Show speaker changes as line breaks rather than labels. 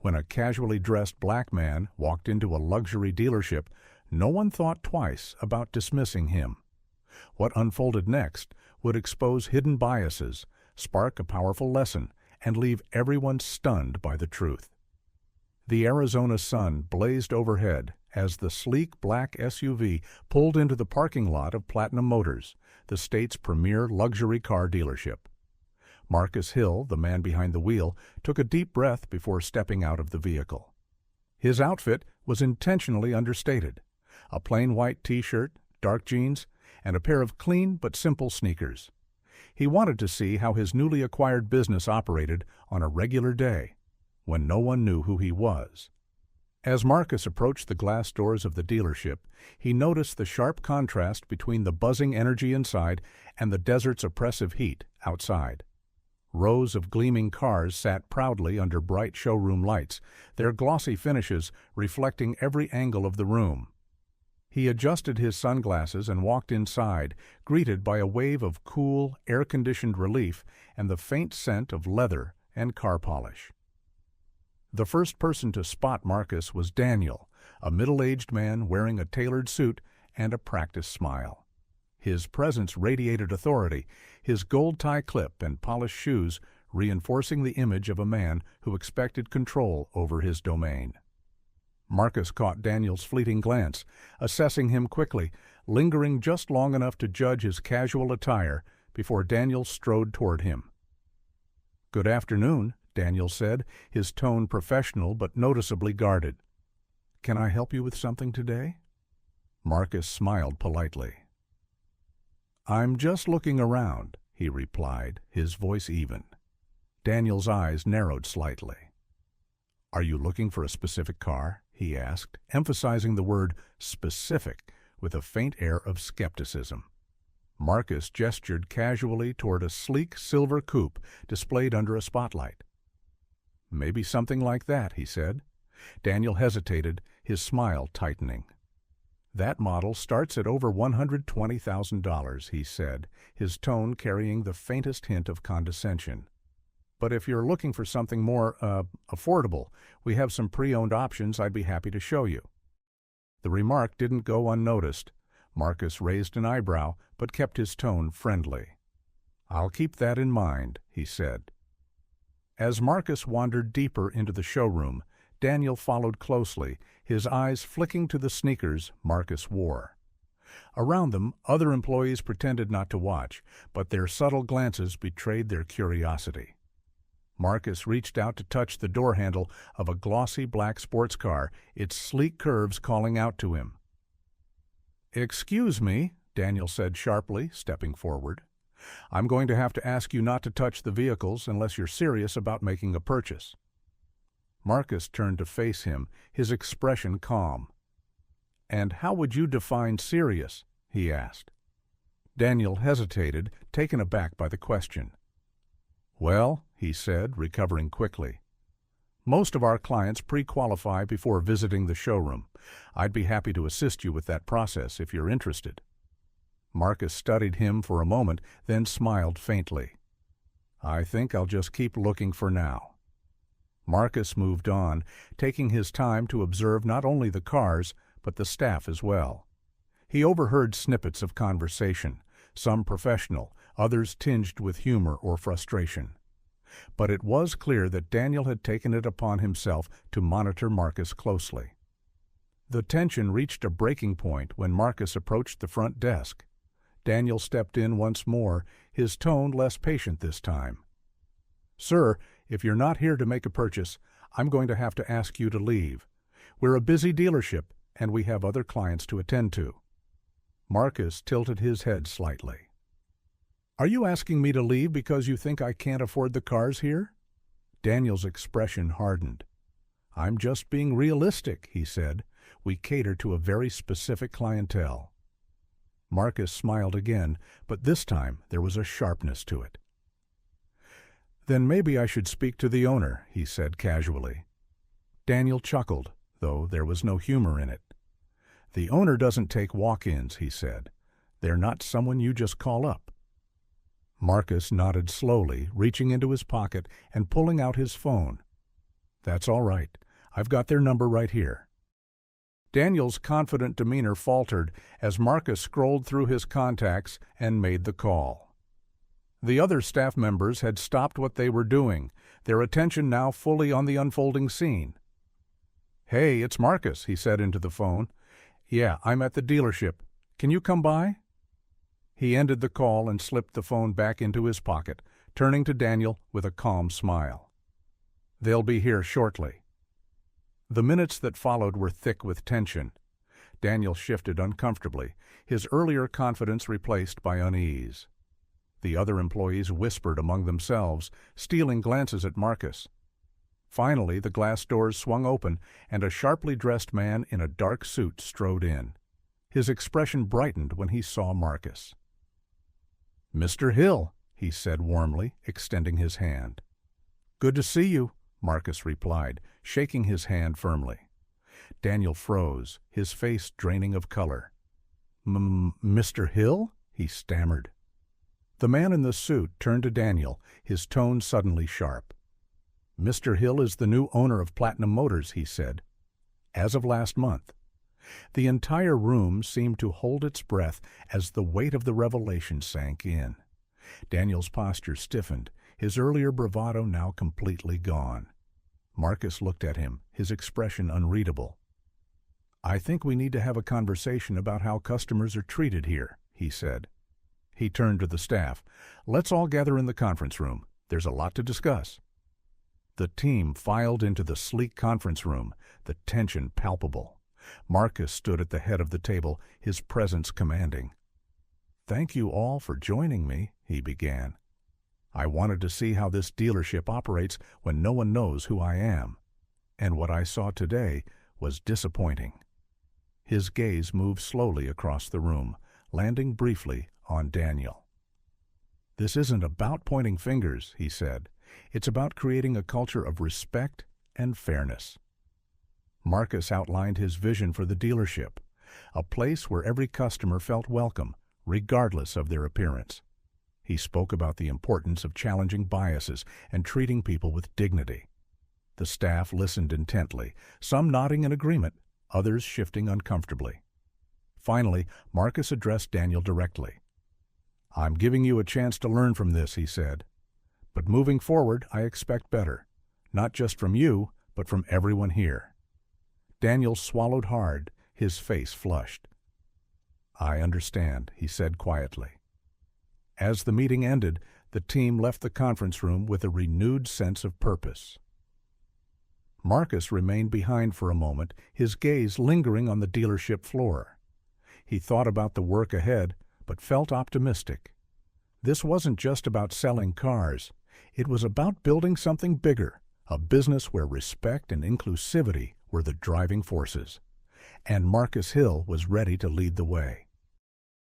When a casually dressed black man walked into a luxury dealership, no one thought twice about dismissing him. What unfolded next would expose hidden biases, spark a powerful lesson, and leave everyone stunned by the truth. The Arizona sun blazed overhead as the sleek black SUV pulled into the parking lot of Platinum Motors, the state's premier luxury car dealership. Marcus Hill, the man behind the wheel, took a deep breath before stepping out of the vehicle. His outfit was intentionally understated: a plain white t-shirt, dark jeans, and a pair of clean but simple sneakers. He wanted to see how his newly acquired business operated on a regular day, when no one knew who he was. As Marcus approached the glass doors of the dealership, he noticed the sharp contrast between the buzzing energy inside and the desert's oppressive heat outside. Rows of gleaming cars sat proudly under bright showroom lights, their glossy finishes reflecting every angle of the room. He adjusted his sunglasses and walked inside, greeted by a wave of cool, air-conditioned relief and the faint scent of leather and car polish. The first person to spot Marcus was Daniel, a middle-aged man wearing a tailored suit and a practiced smile. His presence radiated authority, his gold tie clip and polished shoes reinforcing the image of a man who expected control over his domain. Marcus caught Daniel's fleeting glance, assessing him quickly, lingering just long enough to judge his casual attire before Daniel strode toward him. "Good afternoon," Daniel said, his tone professional but noticeably guarded. "Can I help you with something today?" Marcus smiled politely. "I'm just looking around," he replied, his voice even. Daniel's eyes narrowed slightly. "Are you looking for a specific car?" he asked, emphasizing the word specific with a faint air of skepticism. Marcus gestured casually toward a sleek silver coupe displayed under a spotlight. "Maybe something like that," he said. Daniel hesitated, his smile tightening. "That model starts at over $120,000, he said, his tone carrying the faintest hint of condescension. "But if you're looking for something more, affordable, we have some pre-owned options I'd be happy to show you." The remark didn't go unnoticed. Marcus raised an eyebrow, but kept his tone friendly. "I'll keep that in mind," he said. As Marcus wandered deeper into the showroom, Daniel followed closely, his eyes flicking to the sneakers Marcus wore. Around them, other employees pretended not to watch, but their subtle glances betrayed their curiosity. Marcus reached out to touch the door handle of a glossy black sports car, its sleek curves calling out to him. "Excuse me," Daniel said sharply, stepping forward. "I'm going to have to ask you not to touch the vehicles unless you're serious about making a purchase." Marcus turned to face him, his expression calm. "And how would you define serious?" he asked. Daniel hesitated, taken aback by the question. "Well," he said, recovering quickly, "most of our clients pre-qualify before visiting the showroom. I'd be happy to assist you with that process if you're interested." Marcus studied him for a moment, then smiled faintly. "I think I'll just keep looking for now." Marcus moved on, taking his time to observe not only the cars, but the staff as well. He overheard snippets of conversation, some professional, others tinged with humor or frustration. But it was clear that Daniel had taken it upon himself to monitor Marcus closely. The tension reached a breaking point when Marcus approached the front desk. Daniel stepped in once more, his tone less patient this time. "Sir, if you're not here to make a purchase, I'm going to have to ask you to leave. We're a busy dealership, and we have other clients to attend to." Marcus tilted his head slightly. "Are you asking me to leave because you think I can't afford the cars here?" Daniel's expression hardened. "I'm just being realistic," he said. "We cater to a very specific clientele." Marcus smiled again, but this time there was a sharpness to it. "Then maybe I should speak to the owner," he said casually. Daniel chuckled, though there was no humor in it. "The owner doesn't take walk-ins," he said. "They're not someone you just call up." Marcus nodded slowly, reaching into his pocket and pulling out his phone. "That's all right. I've got their number right here." Daniel's confident demeanor faltered as Marcus scrolled through his contacts and made the call. The other staff members had stopped what they were doing, their attention now fully on the unfolding scene. "Hey, it's Marcus," he said into the phone. "Yeah, I'm at the dealership. Can you come by?" He ended the call and slipped the phone back into his pocket, turning to Daniel with a calm smile. "They'll be here shortly." The minutes that followed were thick with tension. Daniel shifted uncomfortably, his earlier confidence replaced by unease. The other employees whispered among themselves, stealing glances at Marcus. Finally, the glass doors swung open, and a sharply dressed man in a dark suit strode in. His expression brightened when he saw Marcus. "Mr. Hill," he said warmly, extending his hand. "Good to see you," Marcus replied, shaking his hand firmly. Daniel froze, his face draining of color. "Mr. Hill?" he stammered. The man in the suit turned to Daniel, his tone suddenly sharp. "Mr. Hill is the new owner of Platinum Motors," he said. "As of last month." The entire room seemed to hold its breath as the weight of the revelation sank in. Daniel's posture stiffened, his earlier bravado now completely gone. Marcus looked at him, his expression unreadable. "I think we need to have a conversation about how customers are treated here," he said. He turned to the staff. "Let's all gather in the conference room. There's a lot to discuss." The team filed into the sleek conference room, the tension palpable. Marcus stood at the head of the table, his presence commanding. "Thank you all for joining me," he began. "I wanted to see how this dealership operates when no one knows who I am. And what I saw today was disappointing." His gaze moved slowly across the room, landing briefly on Daniel. "This isn't about pointing fingers," he said. "It's about creating a culture of respect and fairness." Marcus outlined his vision for the dealership, a place where every customer felt welcome, regardless of their appearance. He spoke about the importance of challenging biases and treating people with dignity. The staff listened intently, some nodding in agreement, others shifting uncomfortably. Finally, Marcus addressed Daniel directly. "I'm giving you a chance to learn from this," he said. "But moving forward, I expect better. Not just from you, but from everyone here." Daniel swallowed hard, his face flushed. "I understand," he said quietly. As the meeting ended, the team left the conference room with a renewed sense of purpose. Marcus remained behind for a moment, his gaze lingering on the dealership floor. He thought about the work ahead, but felt optimistic. This wasn't just about selling cars. It was about building something bigger, a business where respect and inclusivity were the driving forces. And Marcus Hill was ready to lead the way.